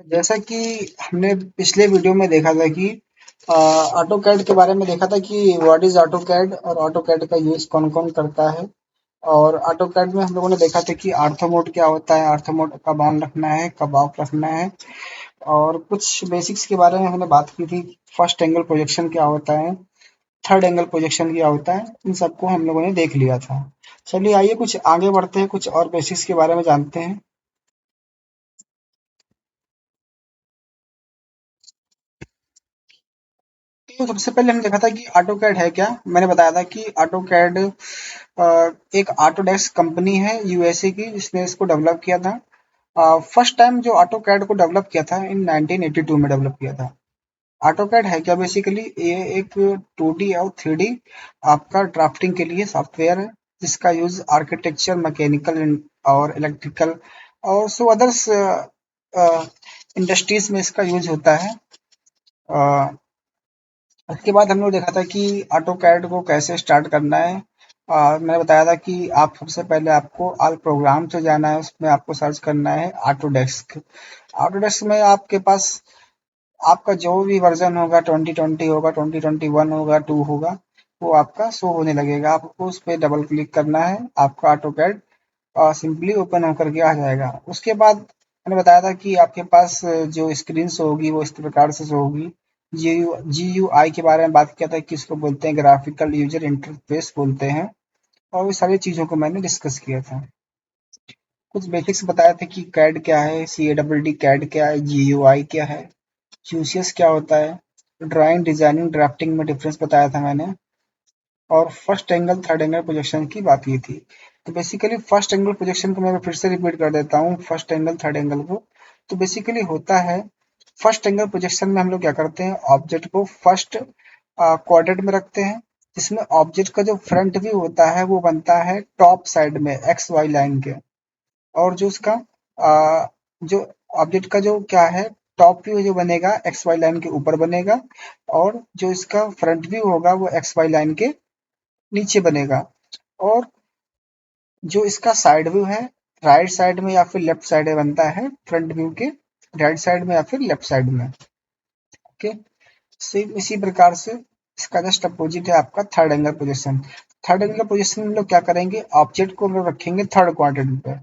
जैसा कि हमने पिछले वीडियो में देखा था कि ऑटो कैड के बारे में देखा था कि व्हाट इज ऑटो कैड और ऑटो कैड का यूज कौन कौन करता है। और ऑटो कैड में हम लोगों ने देखा था कि आर्थो मोड क्या होता है, आर्थो मोड कब ऑन रखना है, कब ऑफ रखना है, और कुछ बेसिक्स के बारे में हमने बात की थी। फर्स्ट एंगल प्रोजेक्शन क्या होता है, थर्ड एंगल प्रोजेक्शन क्या होता है, इन सबको हम लोगों ने देख लिया था। चलिए आइए कुछ आगे बढ़ते हैं, कुछ और बेसिक्स के बारे में जानते हैं। तो सबसे पहले हमने देखा था कि ऑटो कैड है क्या। मैंने बताया था कि ऑटो कैड एक ऑटोडेस्क कंपनी है यूएसए की, जिसने इसको डेवलप किया था। फर्स्ट टाइम जो ऑटो कैड को डेवलप किया था इन 1982 में डेवलप किया था। ऑटो कैड है क्या, बेसिकली ये एक 2D और 3D आपका ड्राफ्टिंग के लिए सॉफ्टवेयर है, जिसका यूज आर्किटेक्चर, मैकेनिकल और इलेक्ट्रिकल और सो अदर्स इंडस्ट्रीज में इसका यूज होता है। अ, उसके बाद हम लोग देखा था कि ऑटो कैड को कैसे स्टार्ट करना है। मैंने बताया था कि आप सबसे पहले आपको ऑल प्रोग्राम से जाना है, उसमें आपको सर्च करना है ऑटोडेस्क। ऑटोडेस्क में आपके पास आपका जो भी वर्जन होगा, 2020 होगा, 2021 होगा, 2 होगा, वो आपका शो होने लगेगा। आपको उस पर डबल क्लिक करना है, आपका ऑटो कैड सिंपली ओपन होकर के आ जाएगा। उसके बाद मैंने बताया था कि आपके पास जो स्क्रीन शो होगी वो इस प्रकार से शो होगी। GUI के बारे में बात किया था कि इसको बोलते हैं ग्राफिकल यूजर इंटरफेस बोलते हैं, और ये सारी चीज़ों को मैंने डिस्कस किया था। कुछ बेसिक्स बताया था कि कैड क्या है, CADD कैड क्या है, GUI क्या है, यूसीएस क्या होता है, ड्राइंग, डिजाइनिंग, ड्राफ्टिंग में डिफरेंस बताया था मैंने, और first angle third angle projection की बात की थी। तो बेसिकली फर्स्ट एंगल प्रोजेक्शन को मैं फिर से रिपीट कर देता हूँ, फर्स्ट एंगल थर्ड एंगल को। तो बेसिकली होता है, फर्स्ट एंगल प्रोजेक्शन में हम लोग क्या करते हैं, ऑब्जेक्ट को फर्स्ट क्वाड्रेंट में रखते हैं, जिसमें ऑब्जेक्ट का जो फ्रंट व्यू होता है वो बनता है टॉप साइड में एक्स वाई लाइन के। और जो उसका जो ऑब्जेक्ट का जो क्या है, टॉप व्यू जो बनेगा एक्स वाई लाइन के ऊपर बनेगा, और जो इसका फ्रंट व्यू होगा वो एक्स वाई लाइन के नीचे बनेगा। और जो इसका साइड व्यू है, राइट साइड में या फिर लेफ्ट साइड में बनता है, फ्रंट व्यू के राइट साइड में या फिर लेफ्ट साइड में। ओके, सेम इसी प्रकार से इसका जस्ट अपोजिट है आपका third angle position. Third angle position में हम लोग क्या करेंगे, ऑब्जेक्ट को हम लोग रखेंगे थर्ड क्वाड्रेंट पे।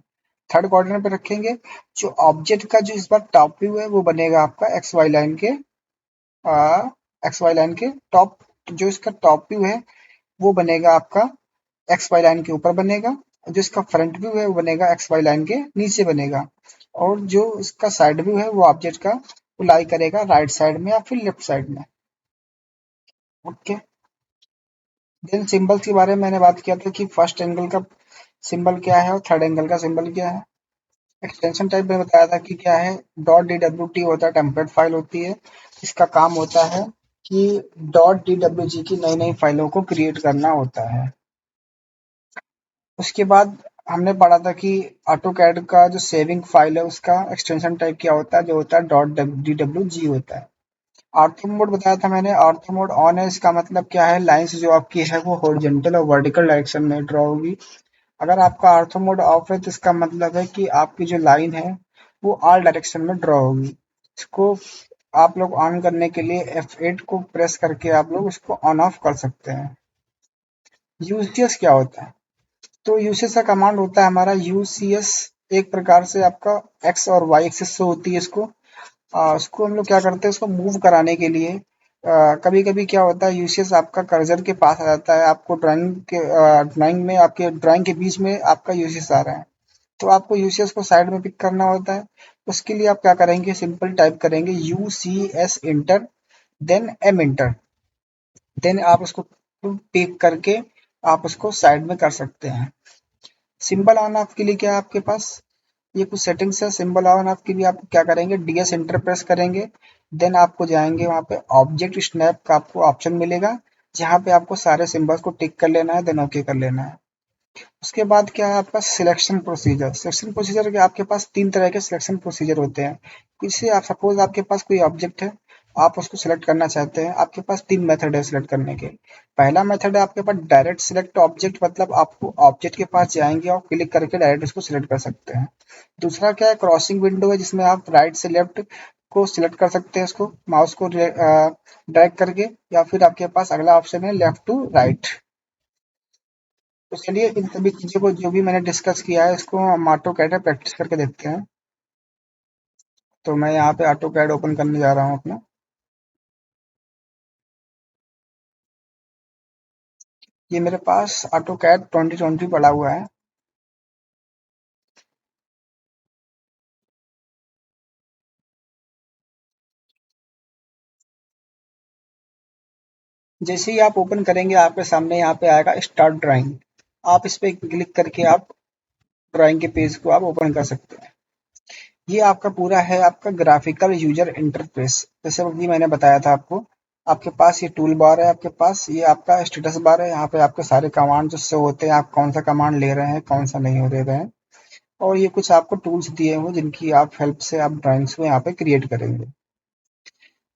थर्ड क्वाड्रेंट पे रखेंगे, जो ऑब्जेक्ट का जो इस बार टॉप व्यू है वो बनेगा आपका एक्स वाई लाइन के टॉप। जो इसका टॉप व्यू है वो बनेगा आपका एक्स वाई लाइन के ऊपर बनेगा, और जो इसका फ्रंट व्यू है वो बनेगा एक्स वाई लाइन के नीचे बनेगा। और जो इसका साइड व्यू है वो ऑब्जेक्ट का वो लाई करेगा राइट साइड में या फिर लेफ्ट साइड में। ओके, देन सिंबल्स के बारे में मैंने बात किया था कि फर्स्ट एंगल का सिंबल क्या है और थर्ड एंगल का सिंबल क्या है। एक्सटेंशन टाइप में बताया था कि क्या है, .dwt होता है, टेम्पलेट फाइल होती है। इसका काम होता है कि .dwg की नई नई फाइलों को क्रिएट करना होता है। उसके बाद हमने पढ़ा था कि ऑटोकैड का जो सेविंग फाइल है उसका एक्सटेंशन टाइप क्या होता है, जो होता है .dwg होता है। ऑर्थो मोड बताया था मैंने, ऑर्थो मोड ऑन है, इसका मतलब क्या है, लाइंस जो आपकी है वो हॉरिजॉन्टल और वर्टिकल डायरेक्शन में ड्रॉ होगी। अगर आपका ऑर्थो मोड ऑफ है तो इसका मतलब है कि आपकी जो लाइन है वो ऑल डायरेक्शन में ड्रॉ होगी। इसको आप लोग ऑन करने के लिए F8 को प्रेस करके आप लोग इसको ऑन ऑफ कर सकते हैं। यूसीएस क्या होता है, तो यूसीएस का कमांड होता है हमारा यूसीएस। एक प्रकार से आपका एक्स और वाई एक्सिस से होती है इसको। उसको हम लोग क्या करते हैं, उसको मूव कराने के लिए कभी कभी क्या होता है, यूसीएस आपका कर्सर के पास आ जाता है, आपको ड्राइंग में आपके ड्राइंग के बीच में आपका यूसीएस आ रहा है, तो आपको यूसीएस को साइड में पिक करना होता है। उसके लिए आप क्या करेंगे, सिंपल टाइप करेंगे UCS enter, then M enter, then आप उसको पिक करके आप उसको साइड में कर सकते हैं। सिंबल ऑन ऑफ के लिए क्या है आपके पास, ये कुछ सेटिंग्स है। सिंबल ऑन ऑफ के लिए आप क्या करेंगे, डीएस एंटर प्रेस करेंगे, देन आपको जाएंगे वहाँ पे ऑब्जेक्ट स्नैप का आपको ऑप्शन मिलेगा, जहाँ पे आपको सारे सिंबल्स को टिक कर लेना है, देन ओके कर लेना है। उसके बाद क्या है आपका सिलेक्शन प्रोसीजर। सिलेक्शन प्रोसीजर के आपके पास तीन तरह के सिलेक्शन प्रोसीजर होते हैं। इससे आप सपोज आपके पास कोई ऑब्जेक्ट है, आप उसको सिलेक्ट करना चाहते हैं, आपके पास 3 मेथड है सिलेक्ट करने के। पहला मेथड है आपके पास डायरेक्ट सिलेक्ट ऑब्जेक्ट, मतलब आपको ऑब्जेक्ट के पास जाएँगे और क्लिक करके डायरेक्ट उसको सिलेक्ट कर सकते हैं। दूसरा क्या है, क्रॉसिंग विंडो है, जिसमें आप राइट से लेफ्ट को सिलेक्ट कर सकते हैं, उसको माउस को ड्रैग करके, या फिर आपके पास अगला ऑप्शन है लेफ्ट टू राइट। तो चलिए इन सभी चीज़ों को जो भी मैंने डिस्कस किया है इसको हम ऑटो कैड में प्रैक्टिस करके देखते हैं। तो मैं यहाँ पे ऑटो कैड ओपन करने जा रहा हूँ अपना। ये मेरे पास ऑटो कैड 2020 पड़ा हुआ है। जैसे ही आप ओपन करेंगे आपके सामने यहाँ पे आएगा स्टार्ट ड्राइंग। आप इस पे क्लिक करके आप ड्राइंग के पेज को आप ओपन कर सकते हैं। ये आपका पूरा है आपका ग्राफिकल यूजर इंटरफेस। जैसे अभी मैंने बताया था आपको, आपके पास ये टूल बार है, आपके पास ये आपका स्टेटस बार है, यहाँ पे आपके सारे कमांड जो शो होते हैं, आप कौन सा कमांड ले रहे हैं, कौन सा नहीं ले रहे हैं। और ये कुछ आपको टूल्स दिए हुए जिनकी आप हेल्प से आप ड्राइंग्स को यहाँ पे क्रिएट करेंगे।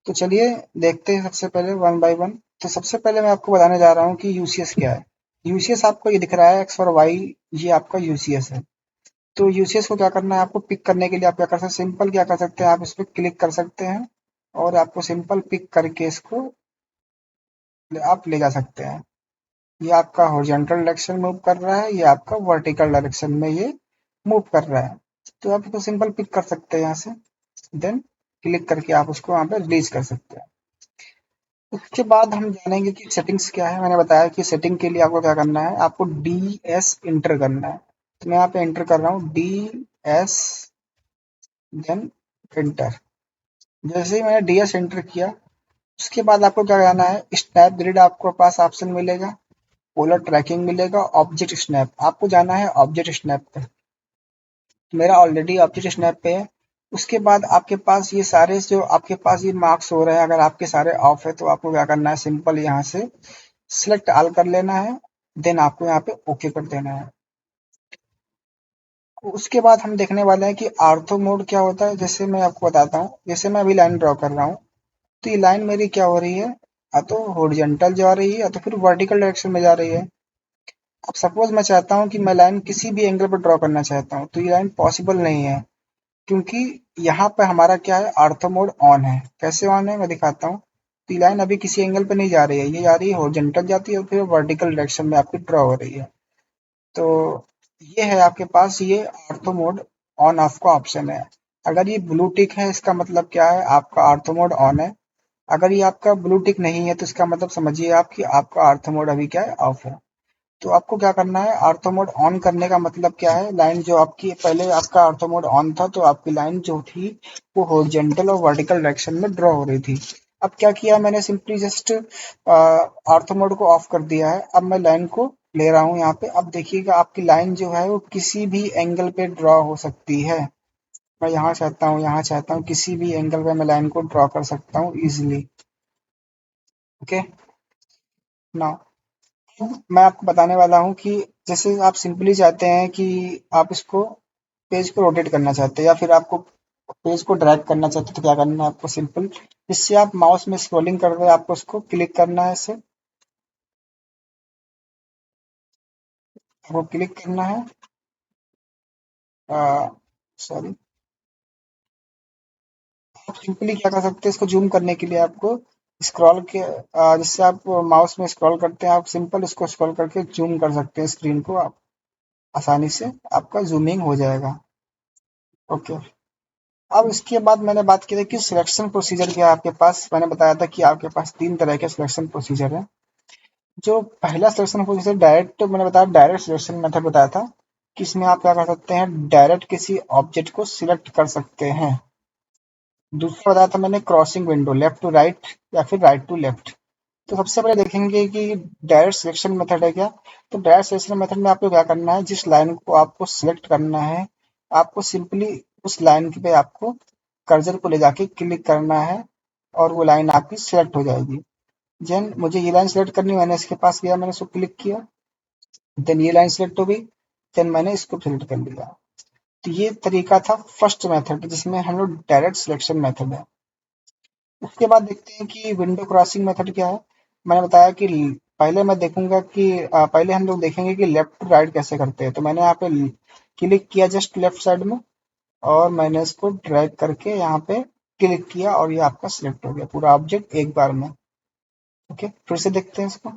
तो चलिए देखते हैं सबसे पहले वन बाय वन। तो सबसे पहले मैं आपको बताने जा रहा हूँ कि यूसीएस क्या है। यूसीएस आपको ये दिख रहा है एक्स और वाई, ये आपका यूसीएस है। तो यूसीएस को क्या करना है, आपको पिक करने के लिए आप क्या कर सकते हैं, सिंपल क्या कर सकते हैं, आप इस पर क्लिक कर सकते हैं और आपको सिंपल पिक करके इसको आप ले जा सकते हैं। ये आपका हॉरिजॉन्टल डायरेक्शन मूव कर रहा है, ये आपका वर्टिकल डायरेक्शन में ये मूव कर रहा है। तो आप इसको सिंपल पिक कर सकते हैं यहाँ से, देन क्लिक करके आप उसको वहाँ पे रिलीज कर सकते हैं। उसके बाद हम जानेंगे कि सेटिंग्स क्या है। मैंने बताया कि सेटिंग के लिए आपको क्या करना है, आपको डी एस इंटर करना है। तो मैं यहाँ पे एंटर कर रहा हूँ डी एस, देन एंटर। जैसे ही मैंने डी एस एंटर किया, उसके बाद आपको क्या करना है, स्नैप ग्रिड आपको पास ऑप्शन मिलेगा, पोलर ट्रैकिंग मिलेगा, ऑब्जेक्ट स्नैप, आपको जाना है ऑब्जेक्ट स्नैप पे। मेरा ऑलरेडी ऑब्जेक्ट स्नैप पे है। उसके बाद आपके पास ये सारे जो आपके पास ये मार्क्स हो रहे हैं, अगर आपके सारे ऑफ है तो आपको क्या करना है, सिंपल यहाँ से सिलेक्ट ऑल कर लेना है, देन आपको यहाँ पे ओके कर देना है। उसके बाद हम देखने वाले हैं कि आर्थो मोड क्या होता है। जैसे मैं आपको बताता हूँ, जैसे मैं अभी लाइन ड्रॉ कर रहा हूँ, तो ये लाइन मेरी क्या हो रही है, या तो हॉरिजॉन्टल जा रही है या तो फिर वर्टिकल डायरेक्शन में जा रही है। अब सपोज मैं चाहता हूँ कि मैं लाइन किसी भी एंगल पर ड्रॉ करना चाहता हूँ, तो ये लाइन पॉसिबल नहीं है, क्योंकि यहाँ पे हमारा क्या है, ऑर्थो मोड ऑन है। कैसे ऑन है मैं दिखाता हूँ। तो ये लाइन अभी किसी एंगल पे नहीं जा रही है, ये जा रही है हॉरिजॉन्टल जाती है और फिर वर्टिकल डायरेक्शन में आपकी ड्रॉ हो रही है। तो ये है आपके पास, ये ऑर्थो मोड ऑन ऑफ का ऑप्शन है। अगर ये ब्लू टिक है इसका मतलब क्या है, आपका ऑर्थो मोड ऑन है। अगर ये आपका ब्लू टिक नहीं है तो इसका मतलब समझिए आप कि आपका ऑर्थो मोड अभी क्या है, ऑफ है। तो आपको क्या करना है, ऑर्थो मोड ऑन करने का मतलब क्या है, लाइन जो आपकी पहले आपका ऑर्थो मोड ऑन था तो आपकी लाइन जो थी वो हॉरिजॉन्टल और वर्टिकल डायरेक्शन में ड्रॉ हो रही थी। अब क्या किया मैंने, सिंपली जस्ट ऑर्थो मोड को ऑफ कर दिया है। अब मैं लाइन को ले रहा हूँ यहाँ पे। अब देखिएगा आपकी लाइन जो है वो किसी भी एंगल पे ड्रॉ हो सकती है। मैं यहाँ चाहता हूँ, यहाँ चाहता हूँ, किसी भी एंगल पे मैं लाइन को ड्रॉ कर सकता हूँ इजिली। ओके, नाउ मैं आपको बताने वाला हूँ कि जैसे आप सिंपली चाहते हैं कि आप इसको पेज को रोटेट करना चाहते हैं या फिर आपको पेज को ड्रैग करना चाहते हैं, तो क्या करना है आपको, सिंपल जिससे आप माउस में स्क्रॉलिंग कर रहे हैं आपको उसको क्लिक करना है, इसे आपको क्लिक करना है। सॉरी, आप सिंपली क्या कर सकते हैं, इसको जूम करने के लिए आपको स्क्रॉल के जिससे आप माउस में स्क्रॉल करते हैं, आप सिंपल इसको स्क्रॉल करके जूम कर सकते हैं स्क्रीन को, आप आसानी से आपका जूमिंग हो जाएगा। ओके, अब इसके बाद मैंने बात की थी कि सिलेक्शन प्रोसीजर क्या है आपके पास। मैंने बताया था कि आपके पास 3 तरह के सिलेक्शन प्रोसीजर है। जो पहला सिलेक्शन प्रोसीजर डायरेक्ट, मैंने बताया डायरेक्ट सिलेक्शन मेथड बताया था कि इसमें आप क्या कर सकते हैं, डायरेक्ट किसी ऑब्जेक्ट को सिलेक्ट कर सकते हैं। दूसरा बताया था मैंने crossing window, left to right या फिर राइट टू लेफ्ट। तो सबसे पहले देखेंगे कि डायरेक्ट सिलेक्शन मेथड है क्या। तो डायरेक्ट सिलेक्शन मेथड में आपको क्या करना है, जिस लाइन को आपको सिलेक्ट करना है, आपको सिंपली उस लाइन पे आपको कर्सर को ले जाके क्लिक करना है और वो लाइन आपकी सिलेक्ट हो जाएगी। देन मुझे ये लाइन सिलेक्ट करनी, मैंने इसके पास गया, मैंने इसको क्लिक किया, देन ये लाइन सिलेक्ट हो गई, देन मैंने इसको सिलेक्ट कर लिया। तो ये तरीका था फर्स्ट मेथड जिसमें हम लोग डायरेक्ट सिलेक्शन मेथड है। उसके बाद देखते हैं कि विंडो क्रॉसिंग मेथड क्या है। मैंने बताया कि पहले मैं देखूंगा कि पहले हम लोग देखेंगे कि लेफ्ट टू राइट कैसे करते हैं। तो मैंने यहाँ पे क्लिक किया जस्ट लेफ्ट साइड में, और मैंने इसको ड्रैग करके यहाँ पे क्लिक किया, और ये आपका सिलेक्ट हो गया पूरा ऑब्जेक्ट एक बार में। ओके, फिर से देखते हैं इसको।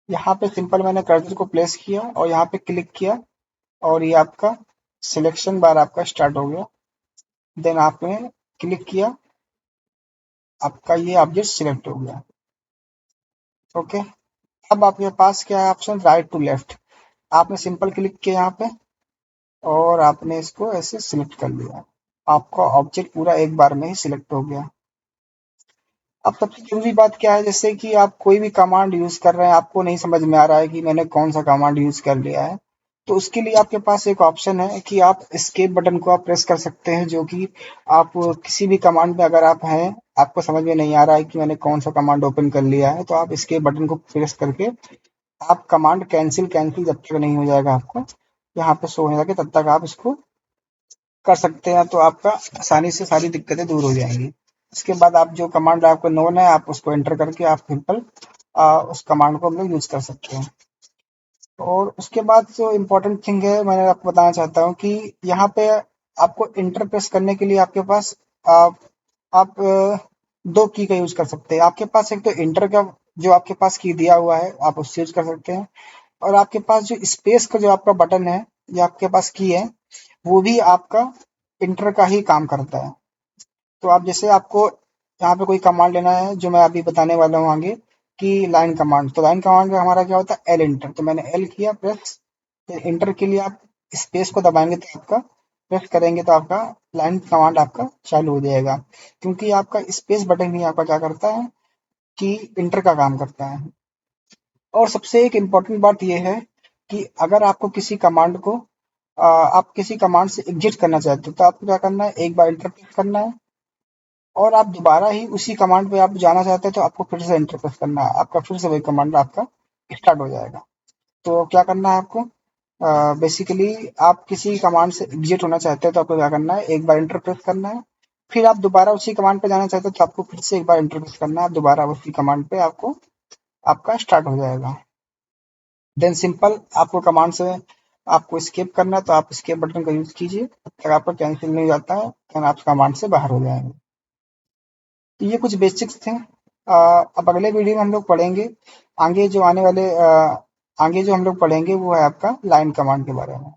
यहाँ पे सिंपल मैंने कर्सर को प्लेस किया और यहाँ पे क्लिक किया, और ये आपका सिलेक्शन बार आपका स्टार्ट हो गया। देन आपने क्लिक किया, आपका ये ऑब्जेक्ट सिलेक्ट हो गया। ओके, अब आपके पास क्या है ऑप्शन, राइट टू लेफ्ट। आपने सिंपल क्लिक किया यहाँ पे, और आपने इसको ऐसे सिलेक्ट कर लिया। आपका ऑब्जेक्ट पूरा एक बार में ही सिलेक्ट हो गया। अब सबसे जरूरी बात क्या है, जैसे कि आप कोई भी कमांड यूज कर रहे हैं, आपको नहीं समझ में आ रहा है कि मैंने कौन सा कमांड यूज कर लिया है, तो उसके लिए आपके पास एक ऑप्शन है कि आप एस्केप बटन को आप प्रेस कर सकते हैं। जो कि आप किसी भी कमांड में अगर आप हैं, आपको समझ में नहीं आ रहा है कि मैंने कौन सा कमांड ओपन कर लिया है, तो आप एस्केप बटन को प्रेस करके आप कमांड कैंसिल कैंसिल जब तक नहीं हो जाएगा आपको यहाँ पे शो हो जाएगा, तब तक आप इसको कर सकते हैं। तो आपका आसानी से सारी दिक्कतें दूर हो जाएंगी। इसके बाद आप जो कमांड आपको नोन है, आप उसको एंटर करके आप सिंपल उस कमांड को हम लोग यूज कर सकते हैं। और उसके बाद जो इम्पोर्टेंट थिंग है, मैंने आपको बताना चाहता हूँ कि यहाँ पे आपको इंटर प्रेस करने के लिए आपके पास आप दो की का यूज कर सकते हैं। आपके पास एक तो इंटर का जो आपके पास की दिया हुआ है, आप उससे यूज कर सकते हैं। और आपके पास जो स्पेस का जो आपका बटन है, या आपके पास की है, वो भी आपका इंटर का ही काम करता है। तो आप जैसे आपको यहाँ पे कोई कमांड लेना है, जो मैं अभी बताने वाला हूँ आगे, कि लाइन कमांड। तो लाइन कमांड में हमारा क्या होता है, एल इंटर। तो मैंने एल किया प्रेस। इंटर के लिए आप स्पेस को दबाएंगे तो आपका, प्रेस करेंगे तो आपका लाइन कमांड आपका चालू हो जाएगा। क्योंकि आपका स्पेस बटन ही आपका क्या करता है, कि इंटर का काम करता है। और सबसे एक इम्पॉर्टेंट बात यह है कि अगर आपको किसी कमांड को आप किसी कमांड से एग्जिट करना चाहते हो, तो आपको क्या करना है, एक बार इंटर प्रेस करना है, और आप दोबारा ही उसी कमांड पे आप जाना चाहते हैं, तो आपको फिर से एंटर प्रेस करना है। आपका फिर से वही कमांड आपका स्टार्ट हो जाएगा। तो क्या करना है आपको, बेसिकली आप किसी कमांड से एग्जिट होना चाहते हैं, तो आपको क्या करना है, एक बार एंटर प्रेस करना है। फिर आप दोबारा उसी कमांड पे जाना चाहते हैं, तो आपको फिर से एक बार एंटर प्रेस करना है, दोबारा उसी कमांड पे आपको आपका स्टार्ट हो जाएगा। देन सिंपल आपको कमांड से आपको स्केप करना है, तो आप स्केप बटन का यूज कीजिए, तब तक आपका कैंसिल नहीं हो जाता है, देन आप कमांड से बाहर हो जाएंगे। तो ये कुछ बेसिक्स थे। अब अगले वीडियो में हम लोग पढ़ेंगे आगे जो आने वाले आगे जो हम लोग पढ़ेंगे वो है आपका लाइन कमांड के बारे में।